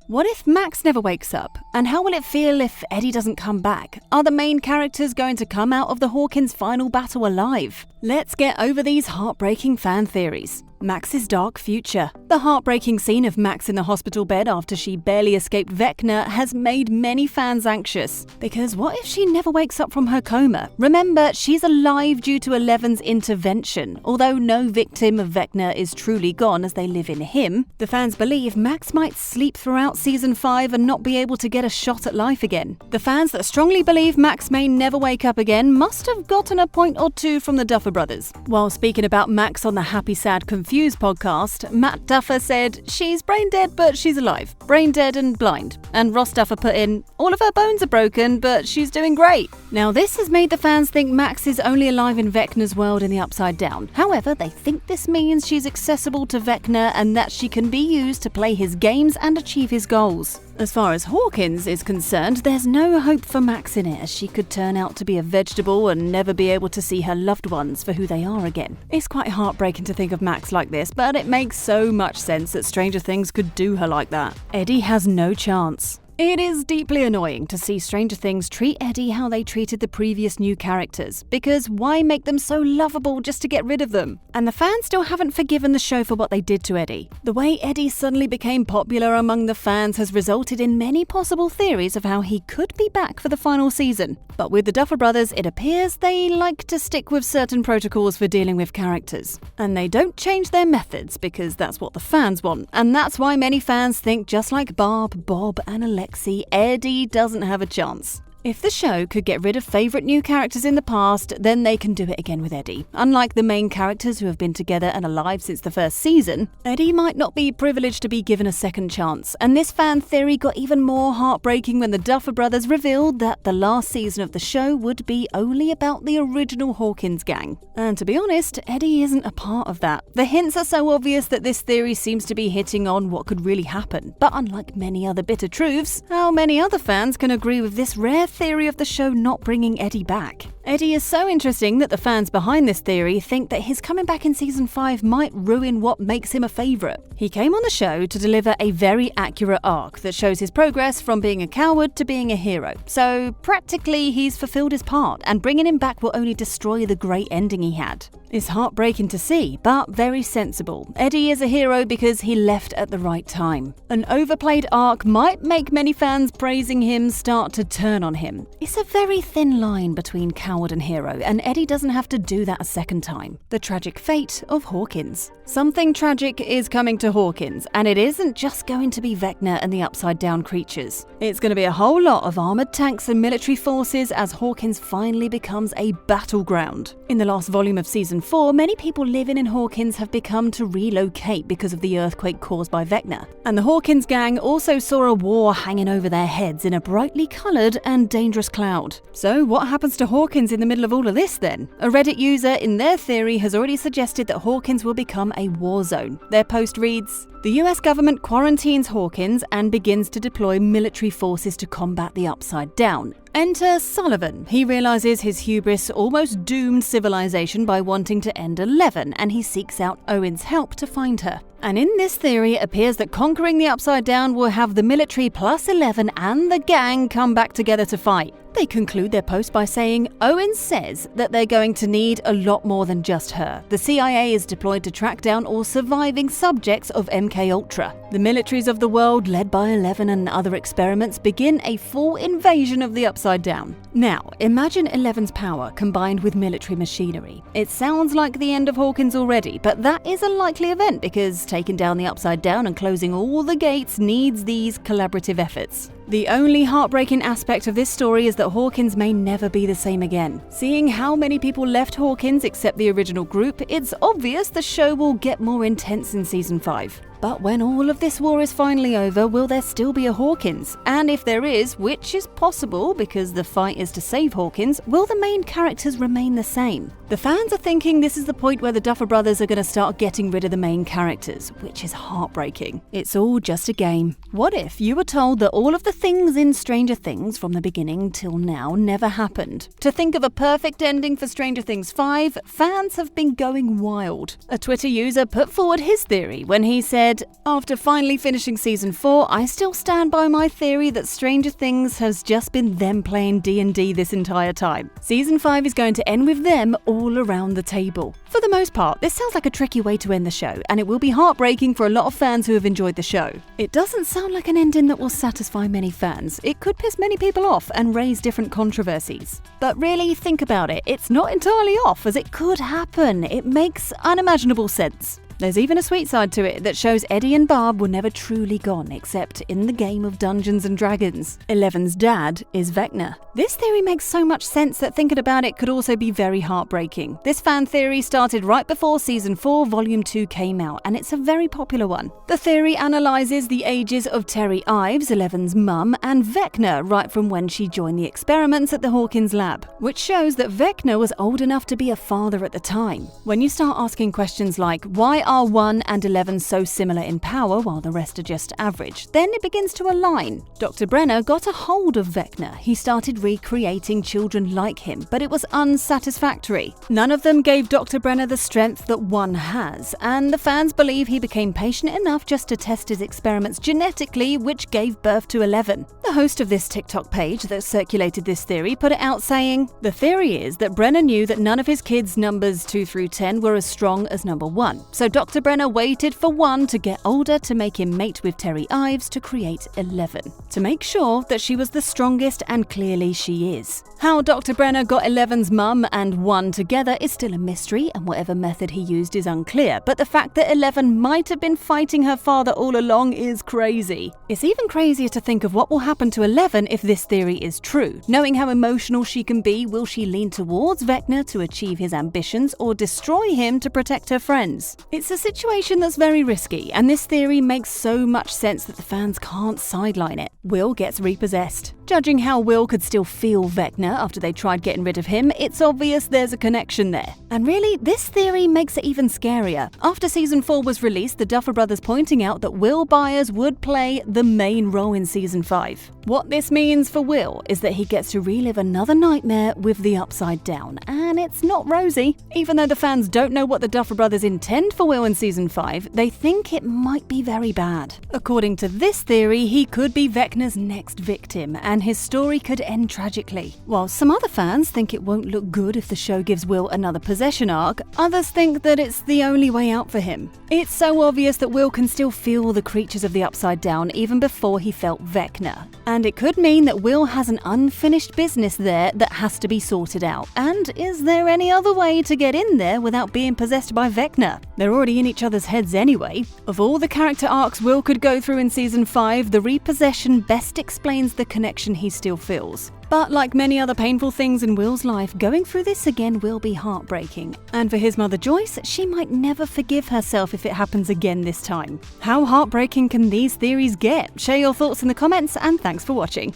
What if Max never wakes up? And how will it feel if Eddie doesn't come back? Are the main characters going to come out of the Hawkins final battle alive? Let's get over these heartbreaking fan theories. Max's dark future. The heartbreaking scene of Max in the hospital bed after she barely escaped Vecna has made many fans anxious. Because what if she never wakes up from her coma? Remember, she's alive due to Eleven's intervention. Although no victim of Vecna is truly gone as they live in him, the fans believe Max might sleep throughout Season 5 and not be able to get a shot at life again. The fans that strongly believe Max may never wake up again must have gotten a point or two from the Duffer Brothers. While speaking about Max on the Happy Sad Confused podcast, Matt Duffer said, "She's brain dead, but she's alive. Brain dead and blind." And Ross Duffer put in, "All of her bones are broken, but she's doing great." Now, this has made the fans think Max is only alive in Vecna's world in the Upside Down. However, they think this means she's accessible to Vecna and that she can be used to play his games and achieve his goals. As far as Hawkins is concerned, there's no hope for Max in it, as she could turn out to be a vegetable and never be able to see her loved ones for who they are again. It's quite heartbreaking to think of Max like this, but it makes so much sense that Stranger Things could do her like that. Eddie has no chance. It is deeply annoying to see Stranger Things treat Eddie how they treated the previous new characters, because why make them so lovable just to get rid of them? And the fans still haven't forgiven the show for what they did to Eddie. The way Eddie suddenly became popular among the fans has resulted in many possible theories of how he could be back for the final season. But with the Duffer Brothers, it appears they like to stick with certain protocols for dealing with characters. And they don't change their methods because that's what the fans want. And that's why many fans think just like Barb, Bob, and Alexi, Eddie doesn't have a chance. If the show could get rid of favourite new characters in the past, then they can do it again with Eddie. Unlike the main characters who have been together and alive since the first season, Eddie might not be privileged to be given a second chance. And this fan theory got even more heartbreaking when the Duffer Brothers revealed that the last season of the show would be only about the original Hawkins gang. And to be honest, Eddie isn't a part of that. The hints are so obvious that this theory seems to be hitting on what could really happen. But unlike many other bitter truths, how many other fans can agree with this rare theory of the show not bringing Eddie back? Eddie is so interesting that the fans behind this theory think that his coming back in Season 5 might ruin what makes him a favourite. He came on the show to deliver a very accurate arc that shows his progress from being a coward to being a hero. So practically he's fulfilled his part, and bringing him back will only destroy the great ending he had. It's heartbreaking to see, but very sensible. Eddie is a hero because he left at the right time. An overplayed arc might make many fans praising him start to turn on him. It's a very thin line between coward and hero, and Eddie doesn't have to do that a second time. The tragic fate of Hawkins. Something tragic is coming to Hawkins, and it isn't just going to be Vecna and the Upside Down creatures. It's going to be a whole lot of armoured tanks and military forces as Hawkins finally becomes a battleground. In the last volume of Season 4, many people living in Hawkins have become to relocate because of the earthquake caused by Vecna. And the Hawkins gang also saw a war hanging over their heads in a brightly coloured and dangerous cloud. So what happens to Hawkins in the middle of all of this then? A Reddit user in their theory has already suggested that Hawkins will become a war zone. Their post reads, "The US government quarantines Hawkins and begins to deploy military forces to combat the Upside Down. Enter Sullivan. He realizes his hubris almost doomed civilization by wanting to end 11, and he seeks out Owen's help to find her." And in this theory, it appears that conquering the Upside Down will have the military plus 11 and the gang come back together to fight. They conclude their post by saying, "Owen says that they're going to need a lot more than just her. The CIA is deployed to track down all surviving subjects of MKUltra. The militaries of the world, led by 11 and other experiments, begin a full invasion of the Upside Down." Now, imagine 11's power combined with military machinery. It sounds like the end of Hawkins already, but that is a likely event because taking down the Upside Down and closing all the gates needs these collaborative efforts. The only heartbreaking aspect of this story is that Hawkins may never be the same again. Seeing how many people left Hawkins except the original group, it's obvious the show will get more intense in Season 5. But when all of this war is finally over, will there still be a Hawkins? And if there is, which is possible because the fight is to save Hawkins, will the main characters remain the same? The fans are thinking this is the point where the Duffer Brothers are going to start getting rid of the main characters, which is heartbreaking. It's all just a game. What if you were told that all of the things in Stranger Things from the beginning till now never happened? To think of a perfect ending for Stranger Things 5, fans have been going wild. A Twitter user put forward his theory when he said, said, "After finally finishing season 4, I still stand by my theory that Stranger Things has just been them playing D&D this entire time. Season 5 is going to end with them all around the table." For the most part, this sounds like a tricky way to end the show, and it will be heartbreaking for a lot of fans who have enjoyed the show. It doesn't sound like an ending that will satisfy many fans. It could piss many people off and raise different controversies. But really, think about it. It's not entirely off, as it could happen. It makes unimaginable sense. There's even a sweet side to it that shows Eddie and Barb were never truly gone, except in the game of Dungeons & Dragons. Eleven's dad is Vecna. This theory makes so much sense that thinking about it could also be very heartbreaking. This fan theory started right before Season 4, Volume 2 came out, and it's a very popular one. The theory analyzes the ages of Terry Ives, Eleven's mum, and Vecna right from when she joined the experiments at the Hawkins lab, which shows that Vecna was old enough to be a father at the time. When you start asking questions like, why are 1 and 11 so similar in power while the rest are just average? Then it begins to align. Dr. Brenner got a hold of Vecna. He started recreating children like him, but it was unsatisfactory. None of them gave Dr. Brenner the strength that 1 has, and the fans believe he became patient enough just to test his experiments genetically, which gave birth to 11. The host of this TikTok page that circulated this theory put it out saying, "The theory is that Brenner knew that none of his kids' numbers 2 through 10 were as strong as number 1. So Dr. Brenner waited for 1 to get older to make him mate with Terry Ives to create 11, to make sure that she was the strongest, and clearly she is." How Dr. Brenner got 11's mum and 1 together is still a mystery, and whatever method he used is unclear, but the fact that 11 might have been fighting her father all along is crazy. It's even crazier to think of what will happen to 11 if this theory is true. Knowing how emotional she can be, will she lean towards Vecna to achieve his ambitions or destroy him to protect her friends? It's a situation that's very risky, and this theory makes so much sense that the fans can't sideline it. Will gets repossessed. Judging how Will could still feel Vecna after they tried getting rid of him, it's obvious there's a connection there. And really, this theory makes it even scarier. After Season 4 was released, the Duffer Brothers pointing out that Will Byers would play the main role in Season 5. What this means for Will is that he gets to relive another nightmare with the Upside Down, and it's not rosy. Even though the fans don't know what the Duffer Brothers intend for Will in Season 5, they think it might be very bad. According to this theory, he could be Vecna's next victim, and his story could end tragically. While some other fans think it won't look good if the show gives Will another possession arc, others think that it's the only way out for him. It's so obvious that Will can still feel the creatures of the Upside Down even before he felt Vecna. And it could mean that Will has an unfinished business there that has to be sorted out. And is there any other way to get in there without being possessed by Vecna? They're already in each other's heads anyway. Of all the character arcs Will could go through in Season 5, the repossession best explains the connection he still feels. But like many other painful things in Will's life, going through this again will be heartbreaking. And for his mother Joyce, she might never forgive herself if it happens again this time. How heartbreaking can these theories get? Share your thoughts in the comments, and thanks for watching.